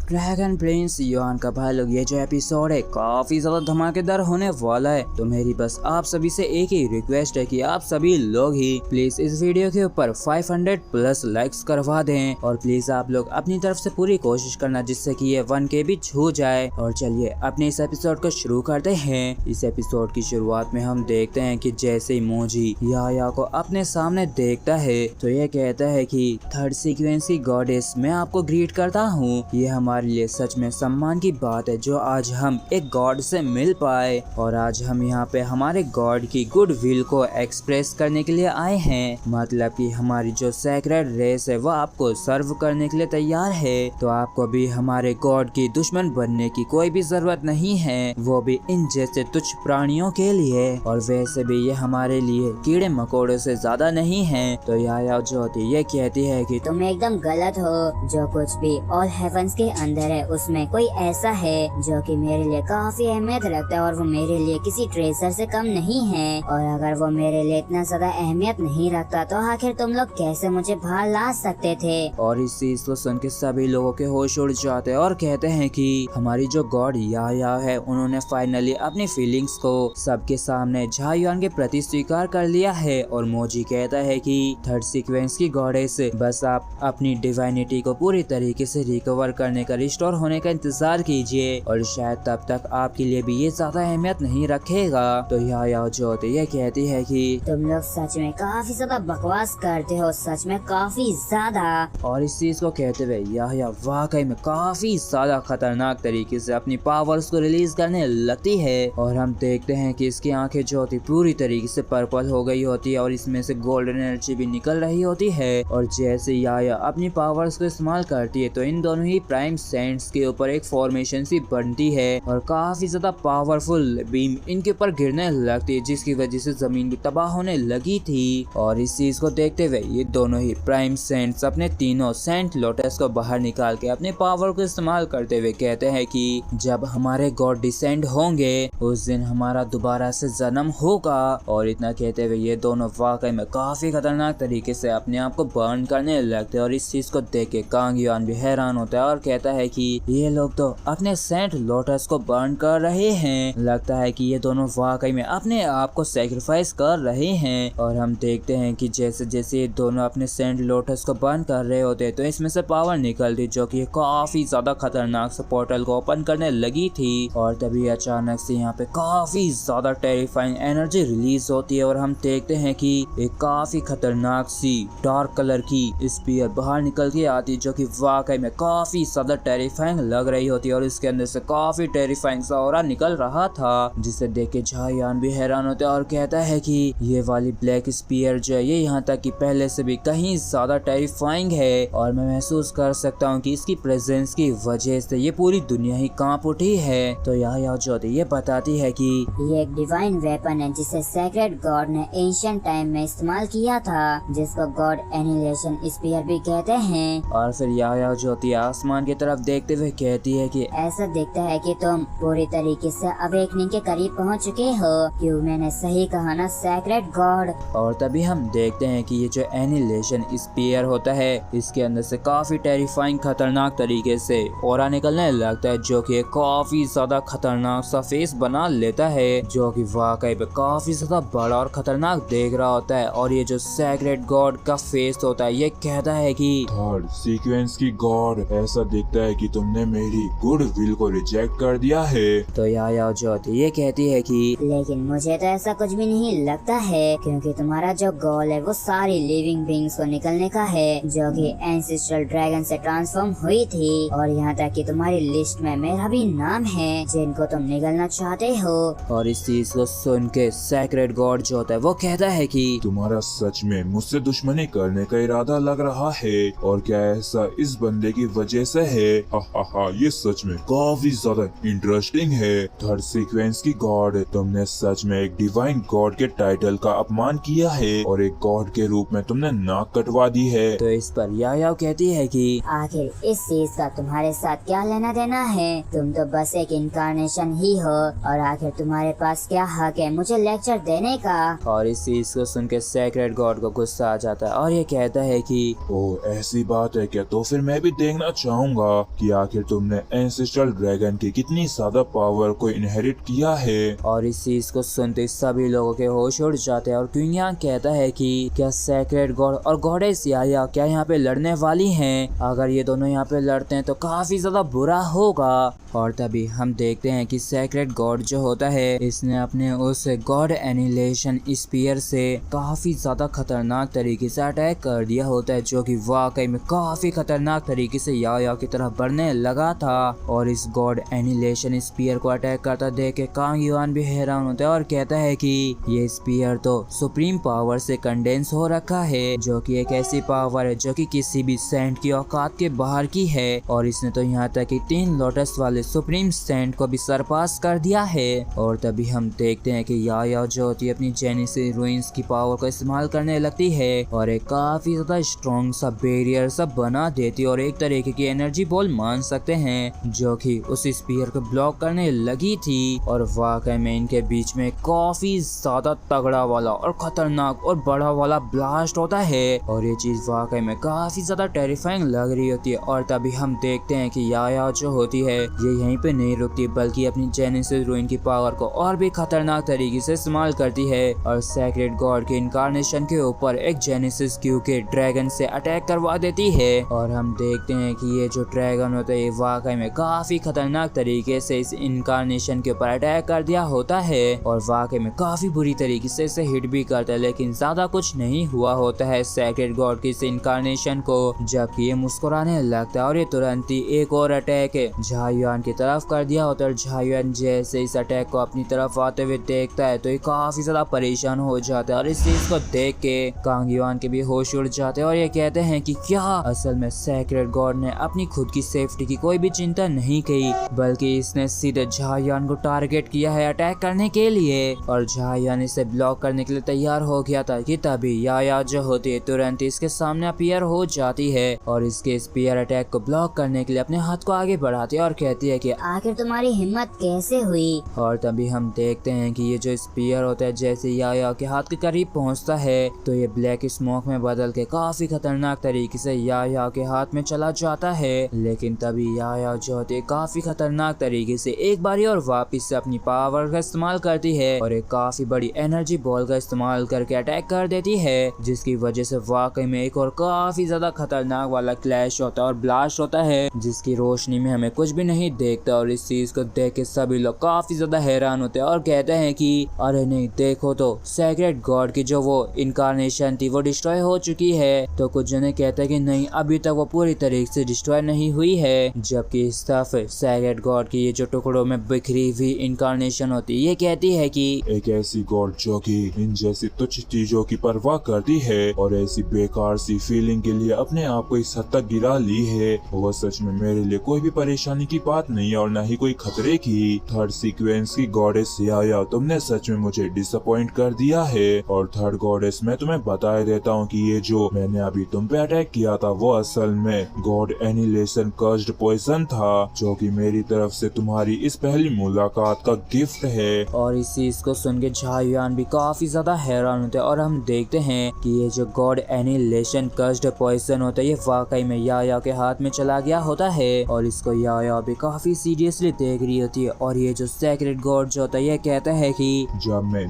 Dragon Prince yuan का भाई लोग, ये जो एपिसोड है काफी ज्यादा धमाकेदार होने वाला है। तो मेरी बस आप सभी से एक ही रिक्वेस्ट है कि आप सभी लोग ही प्लीज इस वीडियो के ऊपर 500 प्लस लाइक्स करवा दें और प्लीज आप लोग अपनी तरफ से पूरी कोशिश करना जिससे कि ये 1K भी छू जाए। और चलिए अपने इस एपिसोड को शुरू करते हैं। इस एपिसोड की शुरुआत में हम देखते हैं कि जैसे ही मोजी याया को अपने सामने देखता है तो ये कहता है कि थर्ड सीक्वेंस की गॉडेस, मैं आपको ग्रीट करता हूँ। ये हमारे लिए सच में सम्मान की बात है जो आज हम एक गॉड से मिल पाए और आज हम यहाँ पे हमारे गॉड की गुड विल को एक्सप्रेस करने के लिए आए हैं। मतलब कि हमारी जो सेक्रेड रेस है वो आपको सर्व करने के लिए तैयार है। तो आपको भी हमारे गॉड की दुश्मन बनने की कोई भी जरूरत नहीं है, वो भी इन जैसे तुच्छ प्राणियों के लिए। और वैसे भी ये हमारे लिए कीड़े मकोड़ों से ज्यादा नहीं है। तो याया जो होती ये कहती है कि तुम एकदम गलत हो। जो कुछ भी ऑल हेवंस के अंदर है उसमें कोई ऐसा है जो कि मेरे लिए काफी अहमियत रखता है और वो मेरे लिए किसी ट्रेजर से कम नहीं है। और अगर वो मेरे लिए इतना ज्यादा अहमियत नहीं रखता तो आखिर तुम लोग कैसे मुझे बाहर ला सकते थे। और इस चीज को सुन के सभी लोगों के होश उड़ जाते हैं और कहते हैं कि हमारी जो गॉड याया है उन्होंने फाइनली अपनी फीलिंग्स को सबके सामने झायुआन के प्रति स्वीकार कर लिया है। और मोजी कहता है कि थर्ड सीक्वेंस की गॉडेस, बस आप अपनी डिवाइनिटी को पूरी तरीके से रिकवर करने का, रिस्टोर होने का इंतजार कीजिए और शायद तब तक आपके लिए भी ये ज्यादा अहमियत नहीं रखेगा। तो याया जो होती ये कहती है कि तुम लोग सच में काफी ज्यादा बकवास करते हो, सच में काफी ज्यादा। और इस चीज को कहते हुए याया वाकई में काफी ज्यादा खतरनाक तरीके से अपनी पावर्स को रिलीज करने लगती है। और हम देखते हैं कि इसकी आंखें जो होती पूरी तरीके से पर्पल हो गई होती है और इसमें से गोल्डन एनर्जी भी निकल रही होती है। और जैसे याया अपनी पावर्स को इस्तेमाल करती है तो इन दोनों ही प्राइम सेंट्स के ऊपर एक फॉर्मेशन सी बनती है और काफी ज्यादा पावरफुल बीम इनके ऊपर गिरने लगती है जिसकी वजह से जमीन भी तबाह होने लगी थी। और इस चीज को देखते हुए ये दोनों ही प्राइम सेंट्स अपने तीनों सेंट लोटस को बाहर निकाल के अपने पावर को इस्तेमाल करते हुए कहते हैं कि जब हमारे गॉड डिसेंड होंगे उस दिन हमारा दोबारा से जन्म होगा। और इतना कहते हुए ये दोनों वाकई में काफी खतरनाक तरीके से अपने आप को बर्न करने लगते हैं। और इस चीज को देख के कांग युआन भी हैरान होता है और कहता है कि ये लोग तो अपने सेंट लोटस को बर्न कर रहे हैं, लगता है कि ये दोनों वाकई में अपने आप को सैक्रिफाइस कर रहे हैं। और हम देखते हैं कि जैसे जैसे ये दोनों अपने सेंट लोटस को बर्न कर रहे होते तो इसमें से पावर निकलती जो कि काफी ज्यादा खतरनाक से पोर्टल को ओपन करने लगी थी। और तभी अचानक से यहाँ पे काफी ज्यादा टेरिफाइंग एनर्जी रिलीज होती है और हम देखते हैं कि एक काफी खतरनाक सी डार्क कलर की स्पीयर बाहर निकल के आती जो कि वाकई में काफी ज्यादा टेरिफाइंग लग रही होती है। और इसके अंदर से काफी टेरिफाइंग सा ऑरा निकल रहा था जिसे देख के झायुआन भी हैरान होता है और कहता है कि ये वाली ब्लैक स्पीयर जो है ये यहाँ तक कि पहले से भी कहीं ज्यादा टेरिफाइंग है और मैं महसूस कर सकता हूँ कि इसकी प्रेजेंस की वजह से ये पूरी दुनिया ही कांप उठी है। तो याया जो ये बताती है कि ये एक डिवाइन वेपन है जिसे सेक्रेड गॉड ने एंशिएंट टाइम में इस्तेमाल किया था जिसको गॉड एनिलेशन स्पीयर भी कहते हैं। और फिर याया जो आसमान की तरफ देखते हुए कहती है कि ऐसा दिखता है कि तुम पूरी तरीके से अवेकनिंग के करीब पहुंच चुके हो। क्यों, मैंने सही कहा ना सेक्रेड गॉड। और तभी हम देखते हैं कि ये जो एनिलेशन स्पीयर होता है इसके अंदर से काफी टेरिफाइंग खतरनाक तरीके से ऑरा निकलने लगता है जो कि काफी ज्यादा खतरनाक सा फेस बना लेता है जो कि वाकई में काफी ज्यादा बड़ा और खतरनाक देख रहा होता है। और ये जो सेक्रेड गॉड का फेस होता है ये कहता है कि थर्ड सीक्वेंस की गॉड, ऐसा दिखता है कि तुमने मेरी गुड विल को रिजेक्ट कर दिया है। तो याया जो ये कहती है कि लेकिन मुझे तो ऐसा कुछ भी नहीं लगता है क्योंकि तुम्हारा जो गोल है वो सारी लिविंग बींग्स को निकलने का है जो कि एंसेस्ट्रल ड्रैगन से ट्रांसफॉर्म हुई थी। और यहाँ तक कि तुम्हारी लिस्ट में मेरा भी नाम है जिनको तुम निगलना चाहते हो। और इस चीज को सुन के सेक्रेड गॉड जो होता है वो कहता है कि तुम्हारा सच में मुझसे दुश्मनी करने का इरादा लग रहा है और क्या ऐसा इस बंदे की वजह से है? हा, ये सच में काफी ज्यादा इंटरेस्टिंग है। थर्ड सीक्वेंस की गॉड, तुमने सच में एक डिवाइन गॉड के टाइटल का अपमान किया है और एक गॉड के रूप में तुमने नाक कटवा दी है। तो इस पर याया कहती है कि आखिर इस चीज का तुम्हारे साथ क्या लेना देना है? तुम तो बस एक इनकारनेशन ही हो और आखिर तुम्हारे पास क्या हक है मुझे लेक्चर देने का? और इस चीज को सुन के सेक्रेड गॉड को गुस्सा आ जाता है और ये कहता है कि ओ ऐसी बात है क्या? तो फिर मैं भी देखना चाहूंगा। कि आखिर तुमने एंसेस्ट्रल ड्रैगन की कितनी ज्यादा पावर को इनहेरिट किया है। और इस चीज को सुनते सभी लोगों के होश उड़ जाते हैं और क्वीन यांग कहता है कि क्या सेक्रेड गॉड और गॉडेस याया क्या यहाँ पे लड़ने वाली हैं? अगर ये दोनों यहाँ पे लड़ते हैं तो काफी ज्यादा बुरा होगा। और तभी हम देखते हैं कि सेक्रेड गॉड जो होता है इसने अपने उस गॉड एनिलेशन स्पीयर से काफी ज्यादा खतरनाक तरीके से अटैक कर दिया होता है, जो कि वाकई में काफी खतरनाक तरीके से याया की तरह बढ़ने लगा था। और इस गॉड एनिलेशन स्पीयर को अटैक करता देख के कांग युआन भी हैरान होता है और कहता है कि ये स्पीयर तो सुप्रीम पावर से कंडेंस हो रखा है, जो कि एक ऐसी पावर है जो कि किसी भी सेंट की औकात के बाहर की है। और इसने तो यहाँ तक कि 3 लोटस वाले सुप्रीम सेंट को भी सरपास कर दिया है। और तभी हम देखते हैं कि याया जो होती है अपनी जेनेसिस रूइंस की पावर को इस्तेमाल करने लगती है और एक काफी ज्यादा स्ट्रॉन्ग सा बैरियर सब बना देती है और एक तरीके की एनर्जी बॉल मान सकते हैं जो कि उस स्पीयर को ब्लॉक करने लगी थी। और वाकई में इनके बीच में काफी ज्यादा तगड़ा वाला और खतरनाक और बड़ा वाला ब्लास्ट होता है और ये चीज वाकई में काफी ज्यादा टेरिफाइंग लग रही होती है। और तभी हम देखते हैं कि याया जो होती है ये यहीं पे नहीं रुकती बल्कि अपनी जेनेसिस रूइन की पावर को और भी खतरनाक तरीके से इस्तेमाल करती है और सेक्रेड गॉड के इनकारनेशन के ऊपर एक जेनेसिस क्यू के ड्रैगन से अटैक करवा देती है। और हम देखते हैं कि ये जो ड्रैगन होता है ये वाकई में काफी खतरनाक तरीके से इस इनकारनेशन के ऊपर अटैक कर दिया होता है और वाकई में काफी बुरी तरीके से इसे हिट भी करता है, लेकिन ज्यादा कुछ नहीं हुआ होता है सेक्रेड गॉड की इस इनकारनेशन को। जबकि ये मुस्कुराने लगता है और ये तुरंत ही एक और अटैक है झायुआन की तरफ कर दिया होता है। झायुआन जैसे इस अटैक को अपनी तरफ आते हुए देखता है तो ये काफी ज्यादा परेशान हो जाता है और इस चीज को देख के कांग युआन के भी होश उड़ जाते हैं और ये कहते हैं कि क्या असल में सेक्रेड गॉड ने अपनी खुद की सेफ्टी की कोई भी चिंता नहीं की बल्कि इसने सीधे झायुआन को टारगेट किया है अटैक करने के लिए। और झायुआन इसे ब्लॉक करने के लिए तैयार हो गया था कि तभी याया जो होती है तुरंत इसके सामने अपीयर हो जाती है और इसके स्पीयर अटैक को ब्लॉक करने के लिए अपने हाथ को आगे बढ़ाती है और कहती है कि आखिर तुम्हारी हिम्मत कैसे हुई? और तभी हम देखते हैं कि ये जो स्पीयर होता है जैसे याया के हाथ के करीब पहुंचता है तो ये ब्लैक स्मोक में बदल के काफी खतरनाक तरीके से याया के हाथ में चला जाता है। लेकिन तभी याया जो होती है काफी खतरनाक तरीके से एक बारी और वापस से अपनी पावर का इस्तेमाल करती है और एक काफी बड़ी एनर्जी बॉल का इस्तेमाल करके अटैक कर देती है, जिसकी वजह से वाकई में एक और काफी ज्यादा खतरनाक वाला क्लैश होता है और ब्लास्ट होता है जिसकी रोशनी में हमें कुछ भी नहीं देखता। और इस चीज को देख के सभी लोग काफी ज्यादा हैरान होते हैं और कहते हैं कि अरे नहीं देखो तो सेक्रेड गॉड की जो वो इनकारनेशन थी वो डिस्ट्रॉय हो चुकी है। तो कुछ जने कहते हैं कि नहीं अभी तक वो पूरी तरीके से डिस्ट्रॉय नहीं हुई है। जबकि इस तरफ सेक्रेड गॉड की ये जो टुकड़ों में बिखरी हुई इनकारनेशन होती है ये कहती है कि एक ऐसी गॉड जो कि इन जैसी तुच्छ चीजों की परवाह करती है और ऐसी बेकार सी फीलिंग के लिए अपने आप को इस हद तक गिरा ली है, वह सच में मेरे लिए कोई भी परेशानी की बात नहीं और न ही कोई खतरे की। थर्ड सीक्वेंस की गॉडेस याया तुमने सच में मुझे डिसअपॉइंट कर दिया है। और थर्ड गॉडेस मैं तुम्हें बता देता हूँ कि ये जो मैंने अभी तुम पे अटैक किया था वो असल में गॉड एनिलेशन कर्स्ड पॉइजन था जो कि मेरी तरफ से तुम्हारी इस पहली मुलाकात का गिफ्ट है। और इस चीज को सुन के झायुआन भी काफी ज्यादा हैरान होते हैं और हम देखते हैं कि ये जो गॉड एनिलेशन कर्स्ड पॉइजन होता है ये वाकई में याया के हाथ में चला गया होता है और इसको याया भी काफी सीरियसली देख रही होती है। और ये जो सेक्रेड गॉड जो होता है ये कहता है कि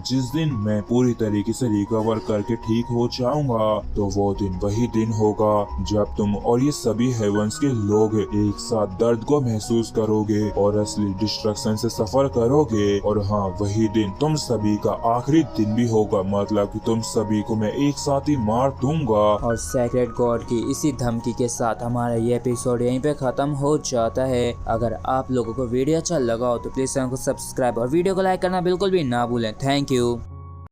जिस दिन मैं पूरी तरीके से रिकवर करके ठीक हो जाऊंगा तो वो दिन वही दिन होगा जब तुम और ये सभी हेवंस के लोग एक साथ दर्द को महसूस करोगे और असली डिस्ट्रक्शन से सफर करोगे। और हाँ वही दिन तुम सभी का आखिरी दिन भी होगा, मतलब कि तुम सभी को मैं एक साथ ही मार दूंगा। और सेक्रेड गॉड की इसी धमकी के साथ हमारा ये एपिसोड यहीं पे खत्म हो जाता है। अगर आप लोगों को वीडियो अच्छा लगा हो तो प्लीज चैनल को सब्सक्राइब और वीडियो को लाइक करना बिल्कुल भी ना भूलें। Thank you.